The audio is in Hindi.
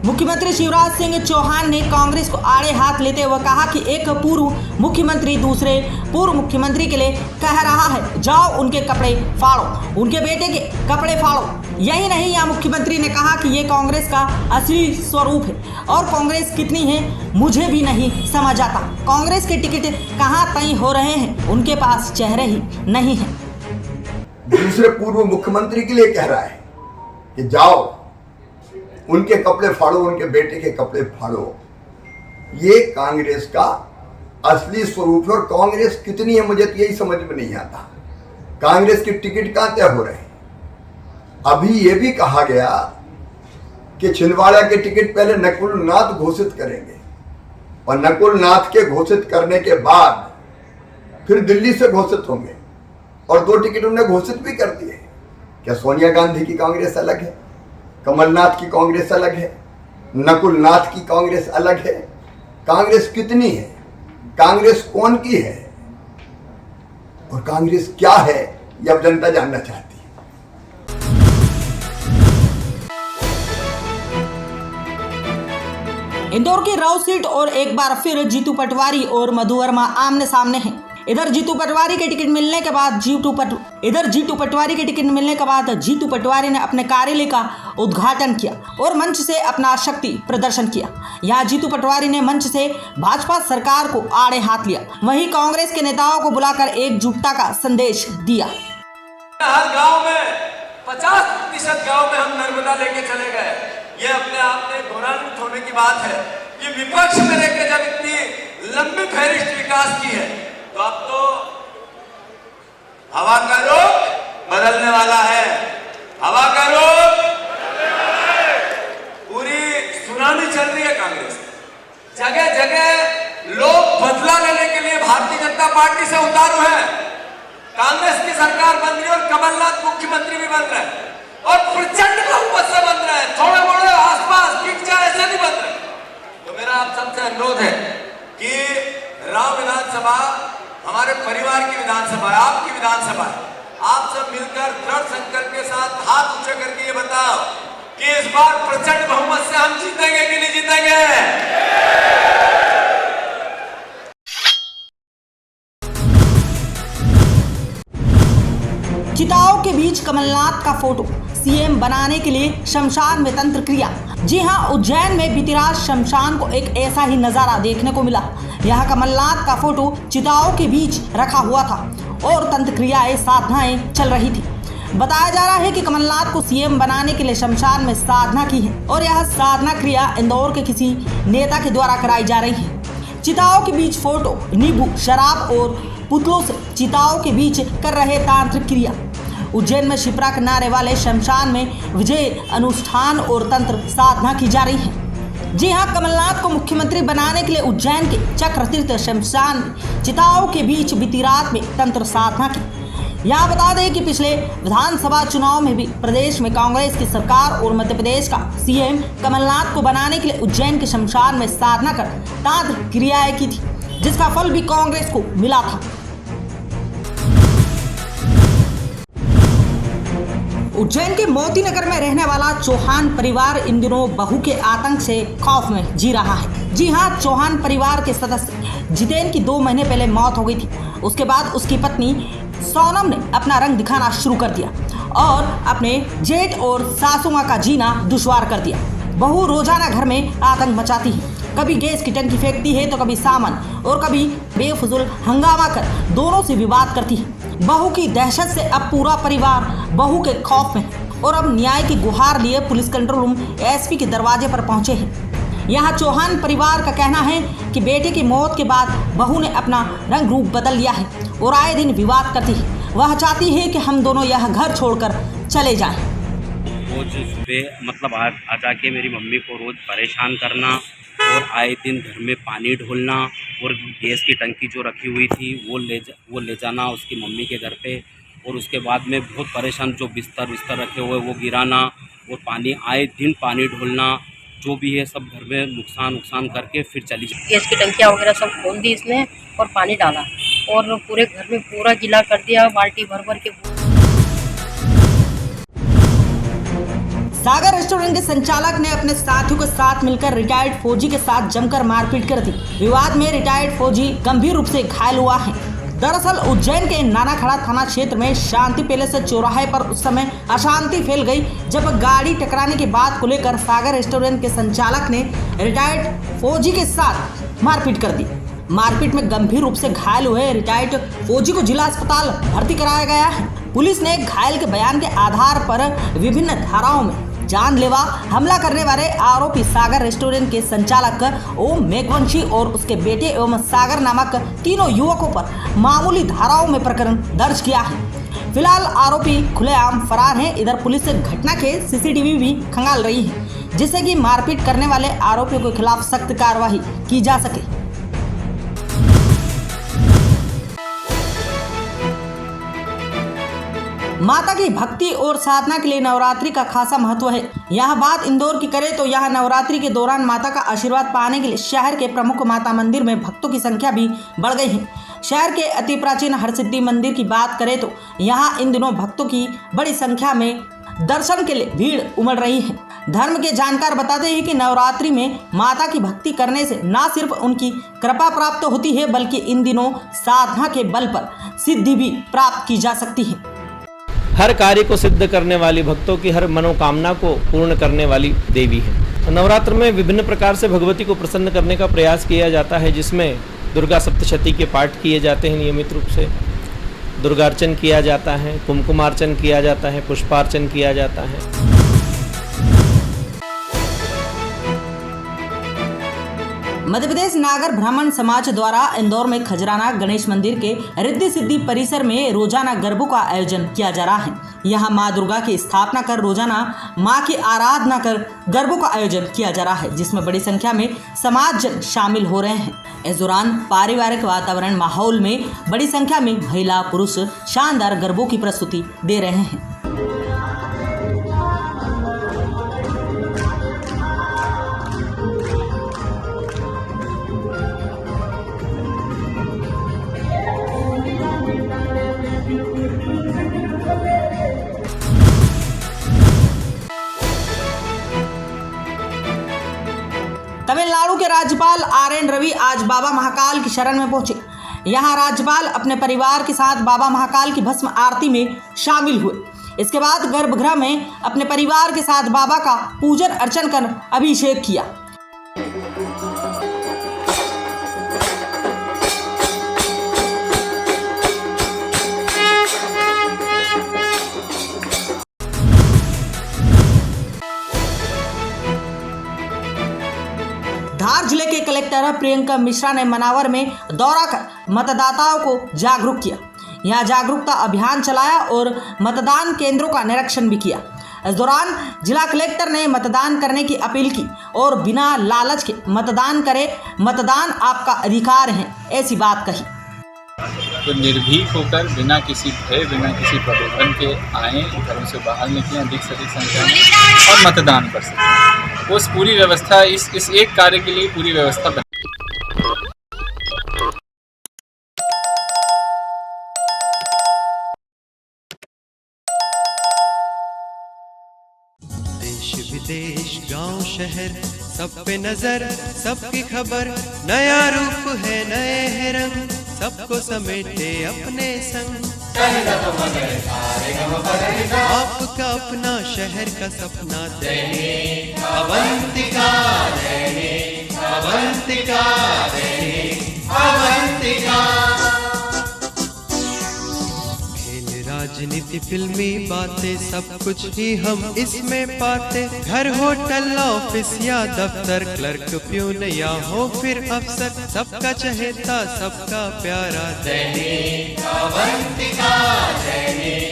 मुख्यमंत्री शिवराज सिंह चौहान ने कांग्रेस को आड़े हाथ लेते हुए कहा कि एक पूर्व मुख्यमंत्री दूसरे पूर्व मुख्यमंत्री के लिए कह रहा है जाओ उनके कपड़े फाड़ो, उनके बेटे के कपड़े फाड़ो। यही नहीं, यह मुख्यमंत्री ने कहा कि ये कांग्रेस का असली स्वरूप है और कांग्रेस कितनी है मुझे भी नहीं समझ आता। कांग्रेस के टिकट कहाँ तय हो रहे हैं, उनके पास चेहरे ही नहीं है। दूसरे पूर्व मुख्यमंत्री के लिए कह रहा है कि जाओ उनके कपड़े फाड़ो, उनके बेटे के कपड़े फाड़ो। ये कांग्रेस का असली स्वरूप है। और कांग्रेस कितनी है मुझे तो यही समझ में नहीं आता। कांग्रेस के टिकट कहां तय हो रहे हैं? अभी ये भी कहा गया कि छिंदवाड़ा के टिकट पहले नकुल नाथ घोषित करेंगे और नकुल नाथ के घोषित करने के बाद फिर दिल्ली से घोषित होंगे और 2 टिकट उन्होंने घोषित भी कर दिए। क्या सोनिया गांधी की कांग्रेस अलग है, कमलनाथ की कांग्रेस अलग है, नकुल नाथ की कांग्रेस अलग है? कांग्रेस कितनी है, कांग्रेस कौन की है और कांग्रेस क्या है, यह अब जनता जानना चाहती है। इंदौर की राव सीट और एक बार फिर जीतू पटवारी और मधु वर्मा आमने सामने हैं। इधर जीतू पटवारी के टिकट मिलने के बाद जीतू पटवारी ने अपने कार्यालय का उद्घाटन किया और मंच से अपना शक्ति प्रदर्शन किया। यहाँ जीतू पटवारी ने मंच से भाजपा सरकार को आड़े हाथ लिया, वहीं कांग्रेस के नेताओं को बुलाकर एकजुटता का संदेश दिया। हर गांव में 50% गांव में हम नर्मदा लेके चले गए। ये अपने आप में गौरवान्वित होने की बात है। ये विपक्ष में लेके जब इतनी लंबी फहरिस्त विकास की है तो अब तो हवा का रुख बदलने वाला है। हवा का रुख पूरी सुनामी चल रही है। कांग्रेस जगह जगह लोग बदला लेने के लिए भारतीय जनता पार्टी से उतारू है। कांग्रेस की सरकार बन रही है और कमलनाथ मुख्यमंत्री भी बन रहे हैं और प्रचंड बहुमत से बन रहे हैं। थोड़े मोड़े आसपास टिक जाए ऐसे नहीं बन रहे। तो मेरा आप सबसे अनुरोध है कि राव विधानसभा हमारे परिवार की विधानसभा है, आपकी विधानसभा है। आप सब मिलकर दृढ़ संकल्प के साथ हाथ ऊंचे करके ये बताओ कि इस बार प्रचंड बहुमत से हम जीतेंगे कि नहीं जीतेंगे? चिताओं के बीच कमलनाथ का फोटो, सीएम बनाने के लिए शमशान में तंत्र क्रिया। जी हां, उज्जैन में बीती रात शमशान को एक ऐसा ही नजारा देखने को मिला। यहाँ कमलनाथ का फोटो चिताओं के बीच रखा हुआ था और तंत्र क्रियाएं साधनाएं चल रही थी। बताया जा रहा है कि कमलनाथ को सीएम बनाने के लिए शमशान में साधना की है और यह साधना क्रिया इंदौर के किसी नेता के द्वारा कराई जा रही है। चिताओं के बीच फोटो, नींबू, शराब और पुतलों से चिताओं के बीच कर रहे तांत्रिक क्रिया। उज्जैन में शिप्रा के नारे वाले शमशान में विजय अनुष्ठान और तंत्र साधना की जा रही है। जी हां, कमलनाथ को मुख्यमंत्री बनाने के लिए उज्जैन के चक्रतीर्थ शमशान में चिताओं के बीच बीती रात में तंत्र साधना की। यहाँ बता दें कि पिछले विधानसभा चुनाव में भी प्रदेश में कांग्रेस की सरकार और मध्य प्रदेश का सीएम कमलनाथ को बनाने के लिए उज्जैन के शमशान में साधना कर तांत्रिक क्रियाएं की थी, जिसका फल भी कांग्रेस को मिला था। उज्जैन के मोती नगर में रहने वाला चौहान परिवार इन दिनों बहू के आतंक से खौफ में जी रहा है। जी हां, चौहान परिवार के सदस्य जितेन की 2 महीने पहले मौत हो गई थी। उसके बाद उसकी पत्नी सोनम ने अपना रंग दिखाना शुरू कर दिया और अपने जेठ और सासू मां का जीना दुश्वार कर दिया। बहू रोजाना घर में आतंक मचाती है, कभी गैस की टंकी फेंकती है तो कभी सामान और कभी बेफजूल हंगामा कर दोनों से विवाद करती है। बहू की दहशत से अब पूरा परिवार बहू के खौफ में है और अब न्याय की गुहार लिए पुलिस कंट्रोल रूम एसपी के दरवाजे पर पहुंचे हैं। यहाँ चौहान परिवार का कहना है कि बेटे की मौत के बाद बहू ने अपना रंग रूप बदल लिया है और आए दिन विवाद करती है। वह चाहती है कि हम दोनों यह घर छोड़कर चले जाएं। रोज सुबह मतलब आ जाके मेरी मम्मी को रोज परेशान करना और आए दिन घर में पानी ढोलना और गैस की टंकी जो रखी हुई थी वो ले जाना उसकी मम्मी के घर पे और उसके बाद में बहुत परेशान, जो बिस्तर रखे हुए वो गिराना और पानी आए दिन पानी ढोलना, जो भी है सब घर में नुकसान करके फिर चली जाए। गैस की टंकियाँ वगैरह सब खोल दी इसने और पानी डाला और पूरे घर में पूरा गीला कर दिया, बाल्टी भर के। सागर रेस्टोरेंट के संचालक ने अपने साथियों के साथ मिलकर रिटायर्ड फौजी के साथ जमकर मारपीट कर दी। विवाद में रिटायर्ड फौजी गंभीर रूप से घायल हुआ है। दरअसल उज्जैन के नानाखड़ा थाना क्षेत्र में शांति पैलेस चौराहे पर उस समय अशांति फैल गई जब गाड़ी टकराने की बात को लेकर सागर रेस्टोरेंट के संचालक ने रिटायर्ड फौजी के साथ मारपीट कर दी। मारपीट में गंभीर रूप से घायल हुए रिटायर्ड फौजी को जिला अस्पताल भर्ती कराया गया है। पुलिस ने घायल के बयान के आधार पर विभिन्न धाराओं में जानलेवा हमला करने वाले आरोपी सागर रेस्टोरेंट के संचालक ओम मेघवंशी और उसके बेटे एवं सागर नामक तीनों युवकों पर मामूली धाराओं में प्रकरण दर्ज किया है। फिलहाल आरोपी खुलेआम फरार हैं। इधर पुलिस घटना के सीसीटीवी भी खंगाल रही है, जिससे कि मारपीट करने वाले आरोपियों के खिलाफ सख्त कार्रवाई की जा सके। माता की भक्ति और साधना के लिए नवरात्रि का खासा महत्व है। यह बात इंदौर की करें तो यहाँ नवरात्रि के दौरान माता का आशीर्वाद पाने के लिए शहर के प्रमुख माता मंदिर में भक्तों की संख्या भी बढ़ गई है। शहर के अति प्राचीन हरसिद्धि मंदिर की बात करें तो यहाँ इन दिनों भक्तों की बड़ी संख्या में दर्शन के लिए भीड़ उमड़ रही है। धर्म के जानकार बताते हैं कि नवरात्रि में माता की भक्ति करने से न सिर्फ उनकी कृपा प्राप्त होती है, बल्कि इन दिनों साधना के बल पर सिद्धि भी प्राप्त की जा सकती है। हर कार्य को सिद्ध करने वाली, भक्तों की हर मनोकामना को पूर्ण करने वाली देवी है। नवरात्र में विभिन्न प्रकार से भगवती को प्रसन्न करने का प्रयास किया जाता है, जिसमें दुर्गा सप्तशती के पाठ किए जाते हैं। नियमित रूप से दुर्गार्चन किया जाता है, कुमकुमार्चन किया जाता है, पुष्पार्चन किया जाता है। मध्य प्रदेश नागर ब्राह्मण समाज द्वारा इंदौर में खजराना गणेश मंदिर के रिद्धि सिद्धि परिसर में रोजाना गरबों का आयोजन किया जा रहा है। यहाँ मां दुर्गा की स्थापना कर रोजाना मां की आराधना कर गरबों का आयोजन किया जा रहा है, जिसमें बड़ी संख्या में समाजजन शामिल हो रहे हैं। इस दौरान पारिवारिक वातावरण माहौल में बड़ी संख्या में महिला पुरुष शानदार गरबों की प्रस्तुति दे रहे हैं। तमिलनाडु के राज्यपाल आर.एन. रवि आज बाबा महाकाल की शरण में पहुंचे। यहां राज्यपाल अपने परिवार के साथ बाबा महाकाल की भस्म आरती में शामिल हुए। इसके बाद गर्भगृह में अपने परिवार के साथ बाबा का पूजन अर्चन कर अभिषेक किया। धार जिले के कलेक्टर प्रियंका मिश्रा ने मनावर में दौरा कर मतदाताओं को जागरूक किया। यहां जागरूकता अभियान चलाया और मतदान केंद्रों का निरीक्षण भी किया। इस दौरान जिला कलेक्टर ने मतदान करने की अपील की और बिना लालच के मतदान करें, मतदान आपका अधिकार है, ऐसी बात कही। तो निर्भीक होकर बिना किसी भय, बिना किसी प्रलोभन के आएँ, घरों से बाहर निकलें अधिक से अधिक संख्या में और मतदान कर सकें। उस पूरी व्यवस्था इस एक कार्य के लिए पूरी व्यवस्था बनी। देश विदेश गांव शहर सब पे नजर, सबकी खबर, नया रूप है नए है रंग, सबको समेटे अपने संग। आपका अपना शहर का सपना दैनिक अवंतिका, दैनिक अवंतिका, दैनिक अवंतिका। खेल राजनीति फिल्मी बातें सब कुछ ही हम इसमें पाते। घर होटल ऑफिस या दफ्तर, क्लर्क प्यून या हो फिर अफसर, सबका चहेता सबका प्यारा दैनिक अवंतिका, दैनिक